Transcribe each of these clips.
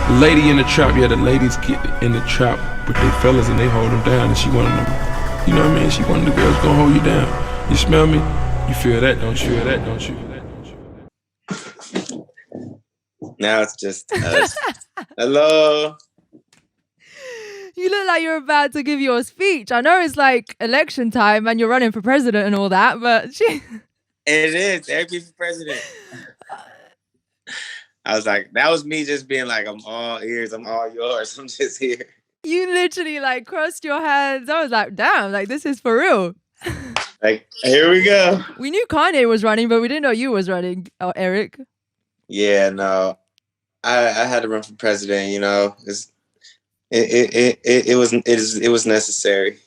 Lady in the trap, yeah, the ladies get in the trap with their fellas and they hold them down, and she one of them, you know what I mean? She one of the girls gonna hold you down. You smell me? You feel that, don't you? Feel that, don't you? Now it's just us. Hello. You look like you're about to give your speech. I know it's like election time and you're running for president and all that, but It is. Every for president. I was like, that was me just being like, I'm all ears, I'm all yours. I'm just here. You literally like crossed your hands. I was like, damn, like this is for real. Like, here we go. We knew Kanye was running, but we didn't know you was running, Eric. Yeah, no. I had to run for president, you know. It was necessary.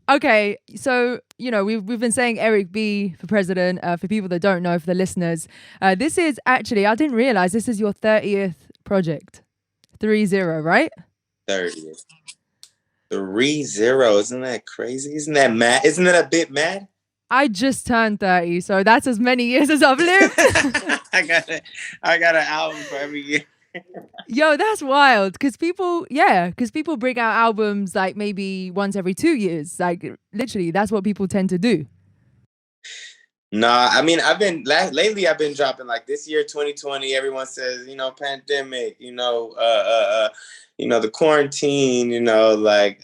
Okay, so you know we've been saying Eric B for president. For people that don't know, for the listeners, this is actually, I didn't realize this is your 30th project. 30, right? 30th. 30. Isn't that crazy? Isn't that mad? Isn't that a bit mad? I just turned 30, so that's as many years as I've lived. I got an album for every year. Yo, that's wild. Because people bring out albums like maybe once every 2 years. Like literally, that's what people tend to do. Nah, I mean, lately I've been dropping like this year, 2020. Everyone says, you know, pandemic, you know, the quarantine, you know, like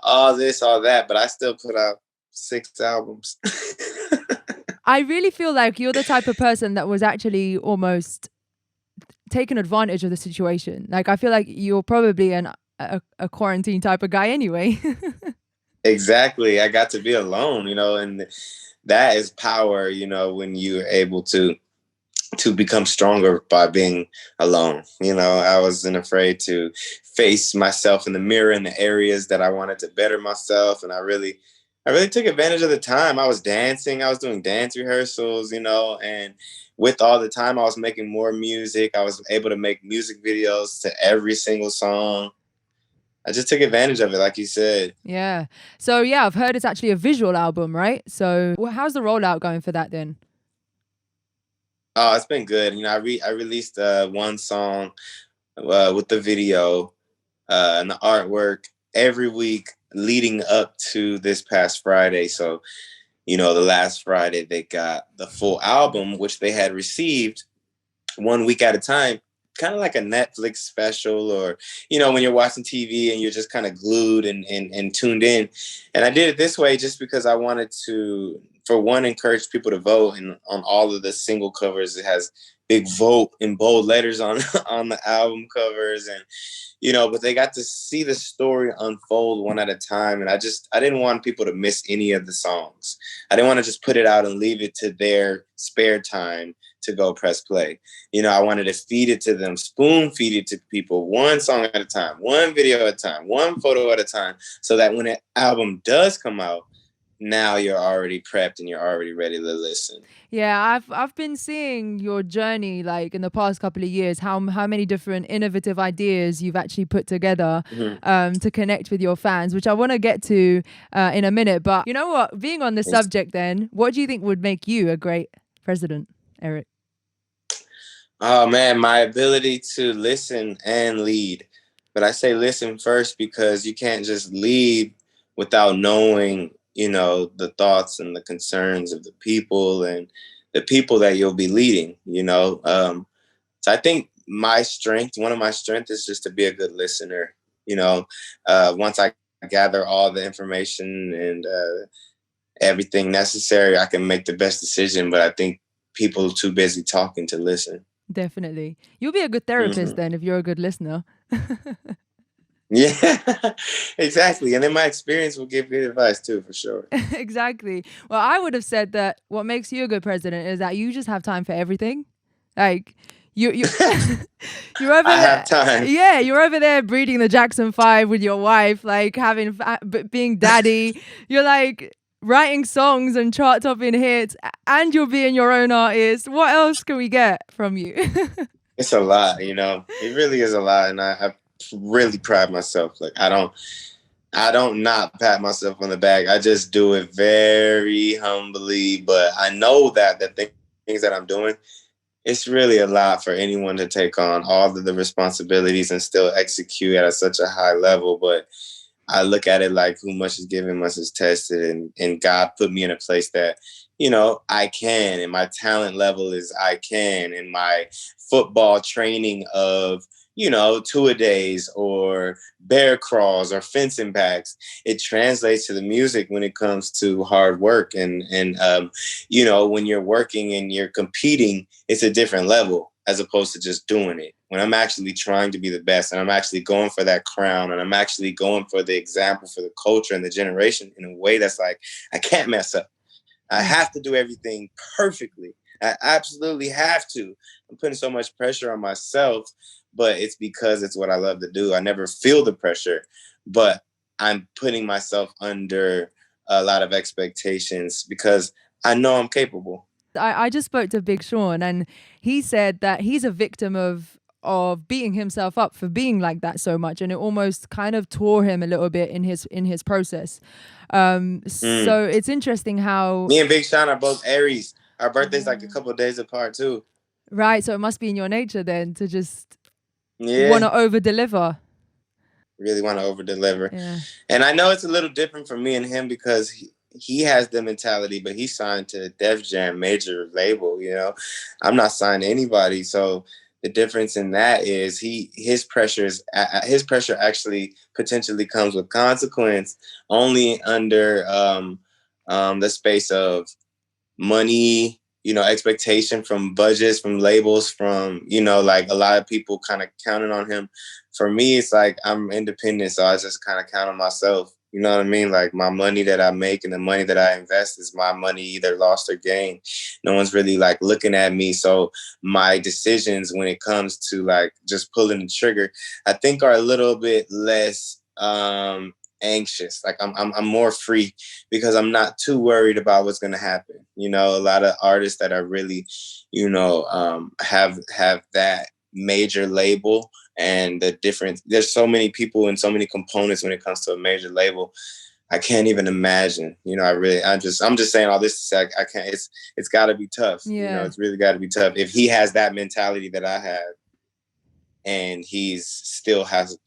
all this, all that. But I still put out 6 albums. I really feel like you're the type of person that was actually almost taking advantage of the situation. Like I feel like you're probably a quarantine type of guy anyway. Exactly. I got to be alone, you know, and that is power, you know, when you're able to become stronger by being alone. You know, I wasn't afraid to face myself in the mirror in the areas that I wanted to better myself. And I really took advantage of the time. I was dancing. I was doing dance rehearsals, you know, and with all the time I was making more music. I was able to make music videos to every single song. I just took advantage of it, like you said. Yeah. So, yeah, I've heard it's actually a visual album, right? So how's the rollout going for that then? Oh, it's been good. You know, I released one song with the video and the artwork every week leading up to this past Friday. So, you know, the last Friday they got the full album, which they had received 1 week at a time, kind of like a Netflix special, or, you know, when you're watching TV and you're just kind of glued and tuned in. And I did it this way just because I wanted to, for one, encourage people to vote. And on all of the single covers, it has big vote in bold letters on the album covers. And, you know, but they got to see the story unfold one at a time. And I didn't want people to miss any of the songs. I didn't want to just put it out and leave it to their spare time to go press play. You know, I wanted to feed it to them, spoon feed it to people, one song at a time, one video at a time, one photo at a time, so that when an album does come out, now you're already prepped and you're already ready to listen. Yeah, I've been seeing your journey like in the past couple of years, how many different innovative ideas you've actually put together to connect with your fans, which I want to get to in a minute. But you know what? Being on the subject then, what do you think would make you a great president, Eric? Oh man, my ability to listen and lead. But I say listen first because you can't just lead without knowing, you know, the thoughts and the concerns of the people and the people that you'll be leading, you know. So I think one of my strengths is just to be a good listener, you know. Once I gather all the information and everything necessary, I can make the best decision. But I think people are too busy talking to listen. Definitely. You'll be a good therapist then if you're a good listener. Yeah, exactly. And then my experience will give good advice too, for sure. Exactly. Well, I would have said that what makes you a good president is that you just have time for everything. Like you're over I there. have time. Yeah, you're over there breeding the Jackson 5 with your wife, like being daddy. You're like writing songs and chart topping hits, and you're being your own artist. What else can we get from you? It's a lot, you know. It really is a lot, and I really pride myself. Like I don't not pat myself on the back. I just do it very humbly, but I know that the things that I'm doing, it's really a lot for anyone to take on all of the responsibilities and still execute at such a high level. But I look at it like who much is given, much is tested. And God put me in a place that, I can, and my talent level is I can, and my football training of, two-a-days or bear crawls or fencing backs, it translates to the music when it comes to hard work. And when you're working and you're competing, it's a different level as opposed to just doing it. When I'm actually trying to be the best and I'm actually going for that crown and I'm actually going for the example for the culture and the generation in a way that's like, I can't mess up. I have to do everything perfectly. I absolutely have to. I'm putting so much pressure on myself, but it's because it's what I love to do. I never feel the pressure, but I'm putting myself under a lot of expectations because I know I'm capable. I just spoke to Big Sean, and he said that he's a victim of beating himself up for being like that so much, and it almost kind of tore him a little bit in his process. So it's interesting how me and Big Sean are both Aries. Our birthday's like a couple of days apart too. Right, so it must be in your nature then to just want to over deliver. Really want to over deliver. Yeah. And I know it's a little different for me and him because he has the mentality, but he's signed to Def Jam major label. I'm not signed to anybody. So the difference in that is his pressure actually potentially comes with consequence only under the space of money, expectation from budgets, from labels, from, like a lot of people kind of counting on him. For me, it's like I'm independent, so I just kind of count on myself. You know what I mean? Like my money that I make and the money that I invest is my money, either lost or gained. No one's really like looking at me. So my decisions when it comes to like just pulling the trigger, I think are a little bit less anxious. Like I'm more free because I'm not too worried about what's going to happen. A lot of artists that are really, have that major label and the difference. There's so many people and so many components when it comes to a major label. I can't even imagine. I'm just saying all this to say I can't. It's got to be tough. Yeah. It's really got to be tough. If he has that mentality that I have, and he's still has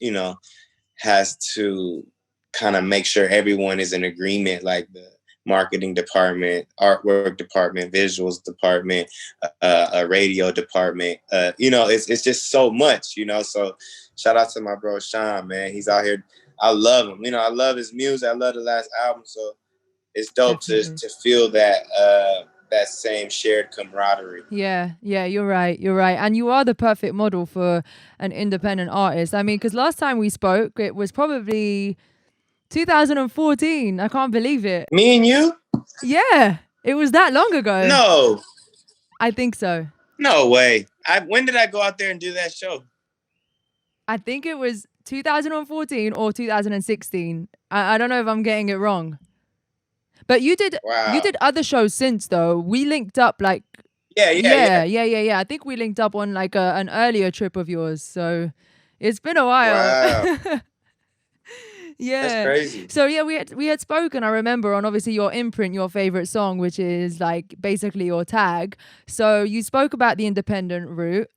to kind of make sure everyone is in agreement, like the marketing department, artwork department, visuals department, a radio department. It's just so much, So shout out to my bro Sean, man. He's out here. I love him. I love his music. I love the last album. So it's dope to feel that that same shared camaraderie. Yeah, you're right. And you are the perfect model for an independent artist. I mean, because last time we spoke, it was probably 2014. I can't believe it. Me and you? Yeah, it was that long ago. No. I think so. No way. When did I go out there and do that show? I think it was 2014 or 2016. I don't know if I'm getting it wrong. But you did other shows since though. We linked up like Yeah. I think we linked up on like an earlier trip of yours. So it's been a while. Wow. Yeah. That's crazy. So yeah, we had spoken, I remember, on obviously your imprint, your favorite song, which is like basically your tag. So you spoke about the independent route.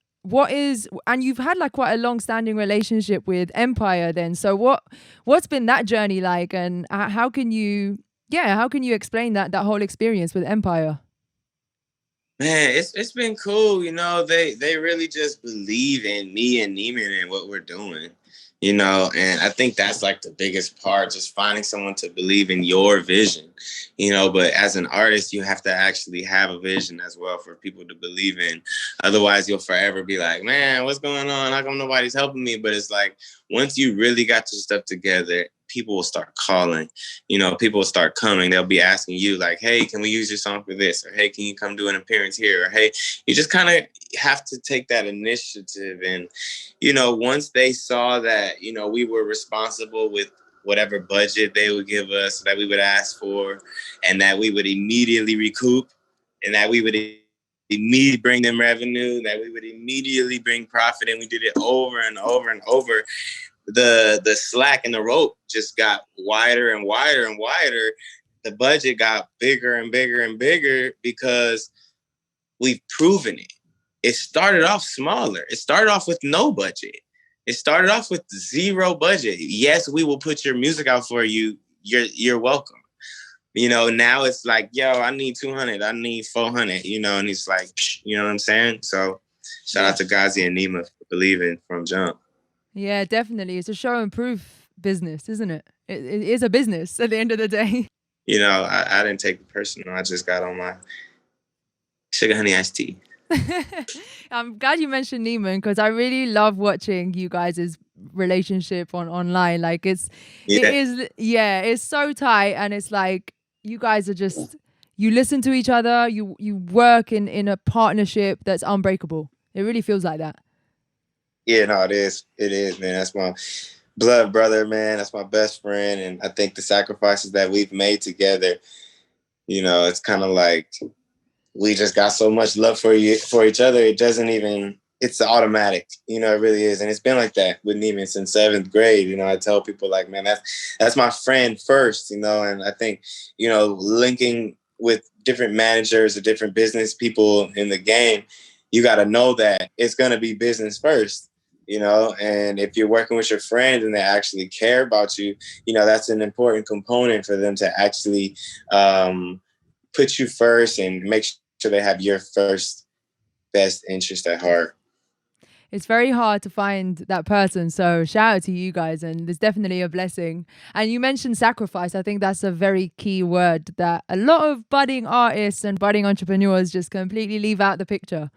And you've had like quite a long-standing relationship with Empire then. So what's been that journey like, and how can you explain that whole experience with Empire? Man, it's been cool. They really just believe in me and Neiman and what we're doing. And I think that's like the biggest part, just finding someone to believe in your vision, but as an artist, you have to actually have a vision as well for people to believe in. Otherwise, you'll forever be like, man, what's going on? How come nobody's helping me? But it's like, once you really got your stuff together, people will start calling, people will start coming. They'll be asking you like, hey, can we use your song for this? Or, hey, can you come do an appearance here? Or, hey, you just kind of have to take that initiative. And, once they saw that, we were responsible with whatever budget they would give us, that we would ask for, and that we would immediately recoup, and that we would immediately bring them revenue, that we would immediately bring profit. And we did it over and over and over. The slack in the rope just got wider and wider and wider. The budget got bigger and bigger and bigger because we've proven it. it started off smaller. It started off with no budget. It started off with zero budget. Yes, we will put your music out for you. You're welcome. You know, now it's like, yo, I need 200. I need 400, you know, and it's like, psh, you know what I'm saying? So shout out to Ghazi and Nima for believing from jump. Yeah, definitely. It's a show and proof business, isn't it? It is a business at the end of the day. You know, I didn't take it personal. I just got on my sugar honey iced tea. I'm glad you mentioned Neiman because I really love watching you guys' relationship online. Like it's so tight, and it's like you guys are just, you listen to each other, you work in a partnership that's unbreakable. It really feels like that. Yeah, no, it is, man. That's my blood brother, man. That's my best friend, and I think the sacrifices that we've made together, you know, it's kind of like we just got so much love for each other. It doesn't even, it's automatic, you know, it really is. And it's been like that with Neiman since 7th grade. You know, I tell people like, man, that's my friend first, you know, and I think, you know, linking with different managers or different business people in the game, you got to know that it's going to be business first, you know, and if you're working with your friend and they actually care about you, you know, that's an important component for them to actually put you first and make sure they have your first best interest at heart. It's very hard to find that person. So shout out to you guys. And there's definitely a blessing. And you mentioned sacrifice. I think that's a very key word that a lot of budding artists and budding entrepreneurs just completely leave out the picture.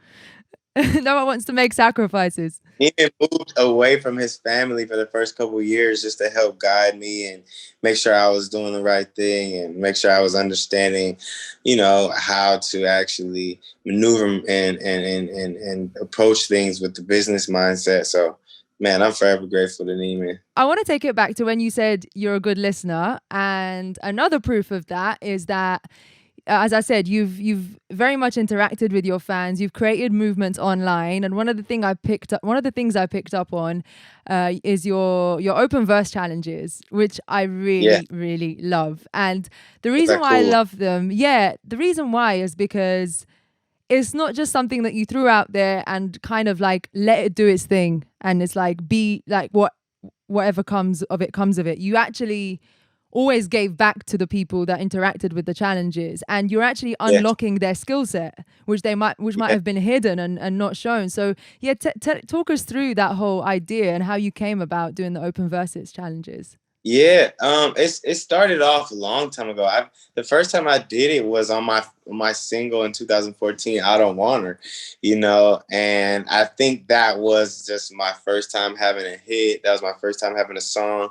No one wants to make sacrifices. He moved away from his family for the first couple of years just to help guide me and make sure I was doing the right thing and make sure I was understanding, you know, how to actually maneuver and approach things with the business mindset. So, man, I'm forever grateful to Neiman. I want to take it back to when you said you're a good listener. And another proof of that is that, as I said, you've very much interacted with your fans. You've created movements online, and one of the things I picked up on is your open verse challenges, which I really love. And the reason why I love them, the reason why is because it's not just something that you threw out there and kind of like let it do its thing, and it's like be like whatever comes of it. You actually always gave back to the people that interacted with the challenges, and you're actually unlocking their skill set, which might have been hidden and not shown. So talk us through that whole idea and how you came about doing the open verses challenges. It started off a long time ago. The first time I did it was on my single in 2014, I Don't Want Her, you know, and I think that was just my first time having a hit. That was my first time having a song.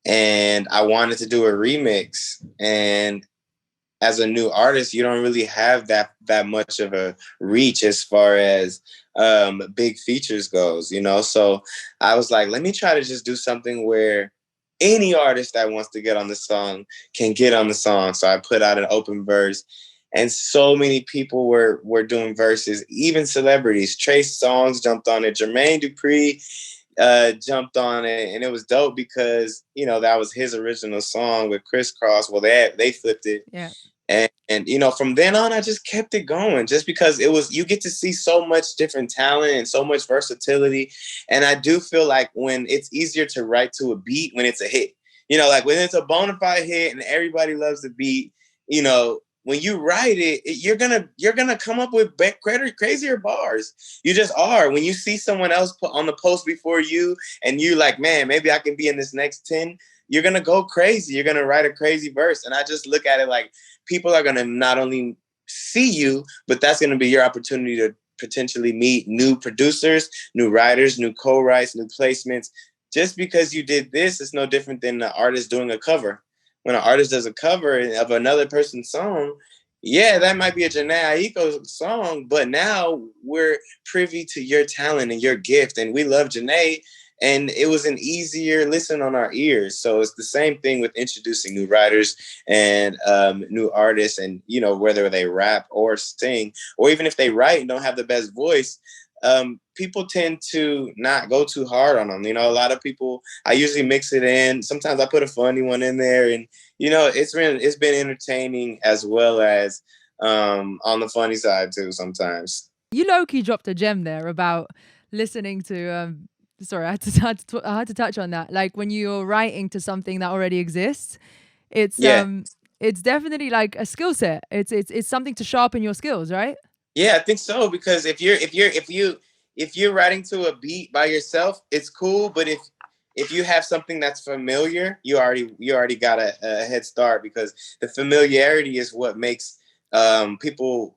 And I wanted to do a remix. And as a new artist, you don't really have that much of a reach as far as big features goes, you know? So I was like, let me try to just do something where any artist that wants to get on the song can get on the song. So I put out an open verse, and so many people were doing verses, even celebrities. Trey Songz jumped on it. Jermaine Dupri jumped on it, and it was dope because, you know, that was his original song with Crisscross. Well, they flipped it. Yeah. And you know, from then on, I just kept it going just because you get to see so much different talent and so much versatility. And I do feel like when it's easier to write to a beat when it's a hit, you know, like when it's a bona fide hit and everybody loves the beat, you know, when you write it, you're gonna come up with crazier bars. You just are. When you see someone else put on the post before you, and you like, man, maybe I can be in this next 10. You're gonna go crazy. You're gonna write a crazy verse. And I just look at it like people are gonna not only see you, but that's gonna be your opportunity to potentially meet new producers, new writers, new co-writes, new placements. Just because you did this, it's no different than an artist doing a cover. When an artist does a cover of another person's song, that might be a Janae Aiko song, but now we're privy to your talent and your gift, and we love Janae, and it was an easier listen on our ears. So it's the same thing with introducing new writers and new artists, and, you know, whether they rap or sing, or even if they write and don't have the best voice, people tend to not go too hard on them. You know, a lot of people, I usually mix it in. Sometimes I put a funny one in there, and, you know, it's been entertaining as well as on the funny side too sometimes. You low-key dropped a gem there about listening to sorry, I had to touch on that. Like when you're writing to something that already exists, it's Yeah. it's definitely like a skill set. It's something to sharpen your skills, right? Yeah, I think so, because if you're writing to a beat by yourself, it's cool. But if you have something that's familiar, you already got a head start, because the familiarity is what makes people,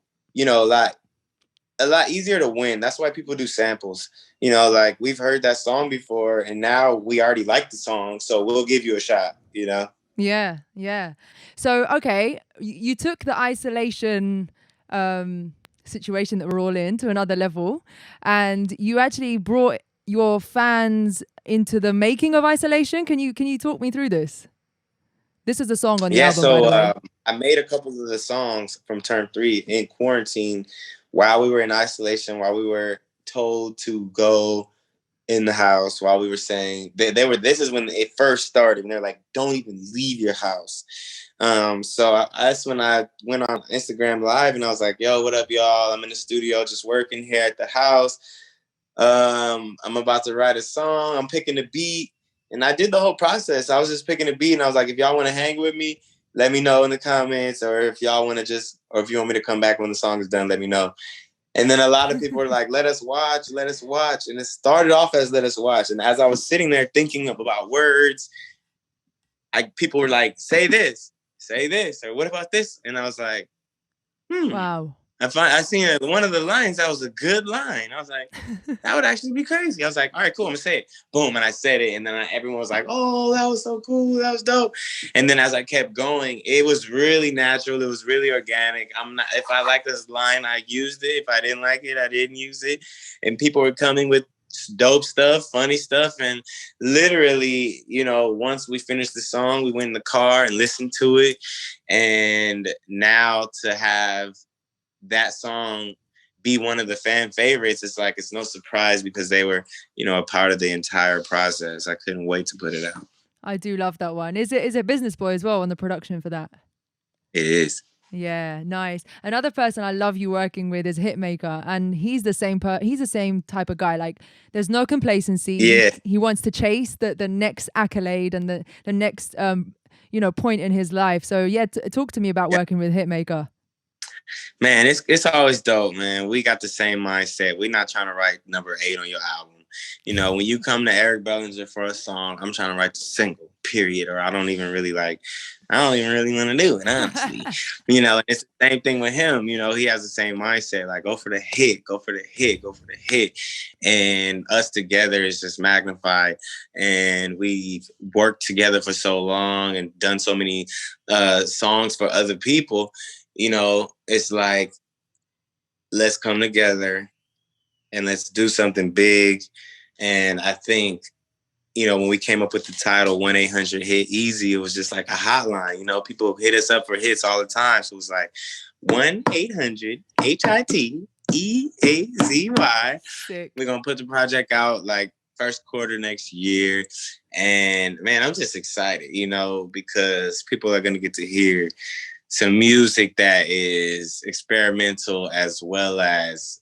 a lot easier to win. That's why people do samples. Like, we've heard that song before, and now we already like the song, so we'll give you a shot. Yeah, yeah. So, okay, you took the isolation situation that we're all in to another level, and you actually brought your fans into the making of isolation. Can you talk me through this? This is a song on the album, by the way. I made a couple of the songs from Turn 3 in quarantine while we were in isolation, while we were told to go in the house, while we were saying this is when it first started, and they're like, don't even leave your house. So that's when I went on Instagram Live, and I was like, yo, what up, y'all? I'm in the studio just working here at the house. I'm about to write a song. I'm picking the beat. And I did the whole process. I was just picking a beat, and I was like, if y'all want to hang with me, let me know in the comments. Or if y'all want to or if you want me to come back when the song is done, let me know. And then a lot of people were like, let us watch. And it started off as let us watch. And as I was sitting there thinking about words, people were like, say this, or what about this? And I was like, Wow. I seen one of the lines. That was a good line. I was like, that would actually be crazy. I was like, all right, cool. I'm gonna say it. Boom. And I said it. And then everyone was like, oh, that was so cool. That was dope. And then as I kept going, it was really natural. It was really organic. If I liked this line, I used it. If I didn't like it, I didn't use it. And people were coming with dope stuff, funny stuff. And literally, once we finished the song, we went in the car and listened to it. And now to have that song be one of the fan favorites, it's no surprise, because they were, a part of the entire process. I couldn't wait to put it out. I do love that one. Is it Business Boy as well on the production for that? It is. Yeah, nice. Another person I love you working with is Hitmaka, and he's the same type of guy. Like, there's no complacency. Yeah. He wants to chase the next accolade and the next point in his life. So yeah, talk to me about working with Hitmaka. Man, it's always dope, man. We got the same mindset. We're not trying to write number 8 on your album. When you come to Eric Bellinger for a song, I'm trying to write the single, period. Or I don't even really want to do it, honestly. And it's the same thing with him. He has the same mindset, like, go for the hit, go for the hit, go for the hit. And us together is just magnified. And we've worked together for so long and done so many songs for other people. It's like, let's come together and let's do something big. And I think, when we came up with the title 1-800-HIT-EASY, it was just like a hotline. People hit us up for hits all the time. So it was like 1-800-HIT-EAZY. Sick. We're going to put the project out like first quarter next year. And man, I'm just excited, because people are going to get to hear some music that is experimental as well as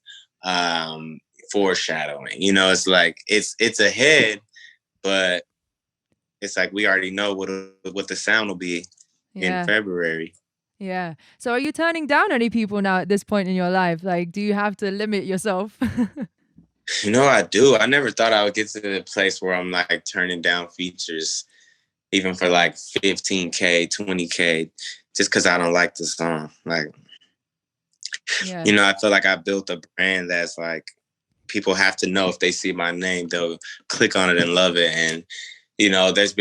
foreshadowing. It's like it's ahead, but it's like we already know what the sound will be in February. Yeah. So are you turning down any people now at this point in your life? Like, do you have to limit yourself? I do. I never thought I would get to the place where I'm like turning down features, even for like 15K, 20K. Just because I don't like the song. Like, I feel like I built a brand that's like, people have to know if they see my name, they'll click on it and love it. And, there's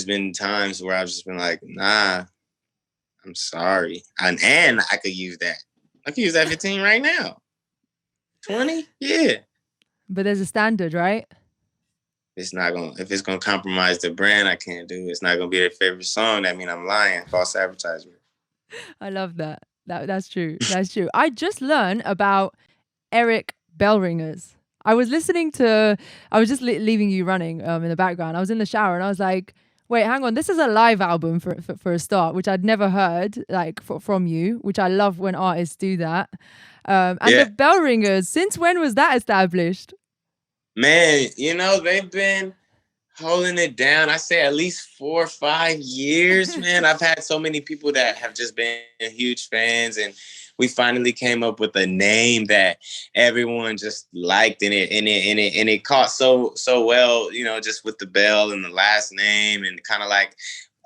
been times where I've just been like, nah, I'm sorry. And I could use that. I could use that 15 right now. 20? Yeah. But there's a standard, right? If it's gonna compromise the brand, I can't do it. It's not gonna be their favorite song. That means I'm lying. False advertisement. I love that. That's true. That's true. I just learned about Eric Bellringers. I was just leaving you running in the background. I was in the shower and I was like, Wait, hang on. This is a live album for a start, which I'd never heard like from you, which I love when artists do that. And the Bellringers, since when was that established? Man, you know, they've been holding it down. I say at least 4 or 5 years, man. I've had so many people that have just been huge fans, and we finally came up with a name that everyone just liked, and it caught so well, you know, just with the Bell and the last name, and kind of like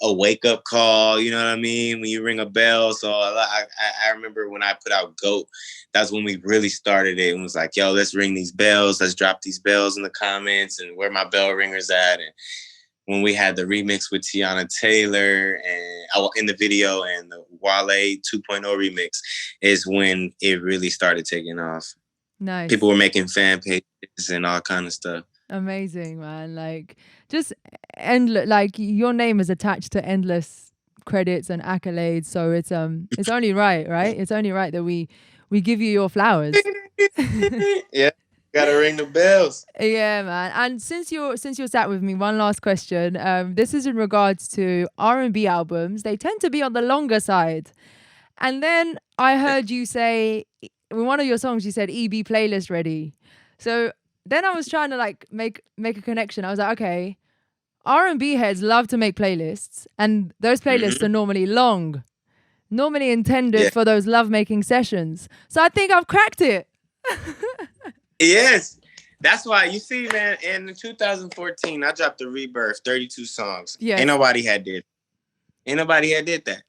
a wake up call, you know what I mean? When you ring a bell. So I remember when I put out GOAT, that's when we really started it and was like, yo, let's ring these bells. Let's drop these bells in the comments and where my bell ringers at. And when we had the remix with Teyana Taylor and in the video, and the Wale 2.0 remix is when it really started taking off. Nice. People were making fan pages and all kind of stuff. Amazing, man. Like, just endless, like your name is attached to endless credits and accolades, so it's only right? It's only right that we give you your flowers. Yeah, gotta ring the bells. Yeah, man. And since you're sat with me, one last question. This is in regards to R&B albums. They tend to be on the longer side. And then I heard you say in one of your songs, you said EB playlist ready. So then I was trying to like make a connection. I was like, okay, R&B heads love to make playlists, and those playlists are normally long, normally intended for those lovemaking sessions. So I think I've cracked it. Yes. That's why, you see, man, in 2014, I dropped the Rebirth, 32 songs. Yes. Ain't nobody had did that.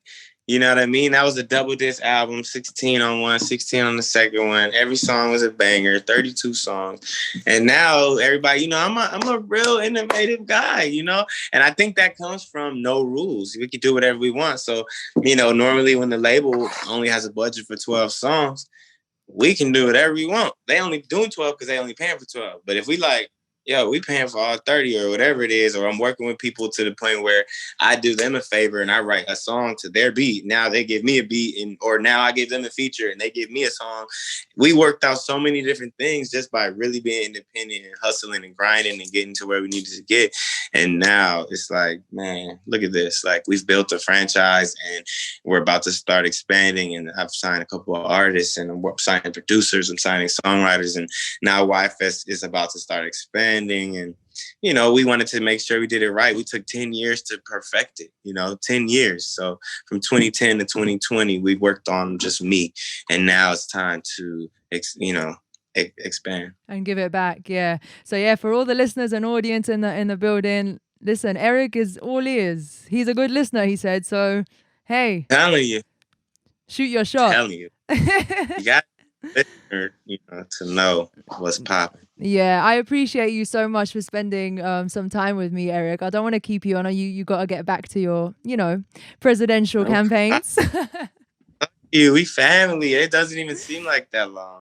You know what I mean? That was a double disc album, 16 on one, 16 on the second one. Every song was a banger, 32 songs. And now everybody, you know, I'm a real innovative guy, you know? And I think that comes from no rules. We can do whatever we want. So, you know, normally when the label only has a budget for 12 songs, we can do whatever we want. They only doing 12 because they only paying for 12. But if we like, yo, we paying for all 30 or whatever it is, or I'm working with people to the point where I do them a favor and I write a song to their beat. Now they give me a beat, or now I give them a feature and they give me a song. We worked out so many different things just by really being independent and hustling and grinding and getting to where we needed to get. And now it's like, man, look at this. Like, we've built a franchise and we're about to start expanding. And I've signed a couple of artists, and I'm signing producers, I'm signing songwriters, and now YFest is about to start expanding. And, you know, we wanted to make sure we did it right. We took 10 years to perfect it, you know, 10 years. So from 2010 to 2020, we worked on just me. And now it's time to, expand. And give it back. Yeah. So, yeah, for all the listeners and audience in the building, listen, Eric is all ears. He's a good listener, he said. So, hey. Telling you. Shoot your shot. Telling you. You got to know what's popping. Yeah, I appreciate you so much for spending some time with me, Eric. I don't want to keep you on. You got to get back to your, presidential campaigns. We family. It doesn't even seem like that long.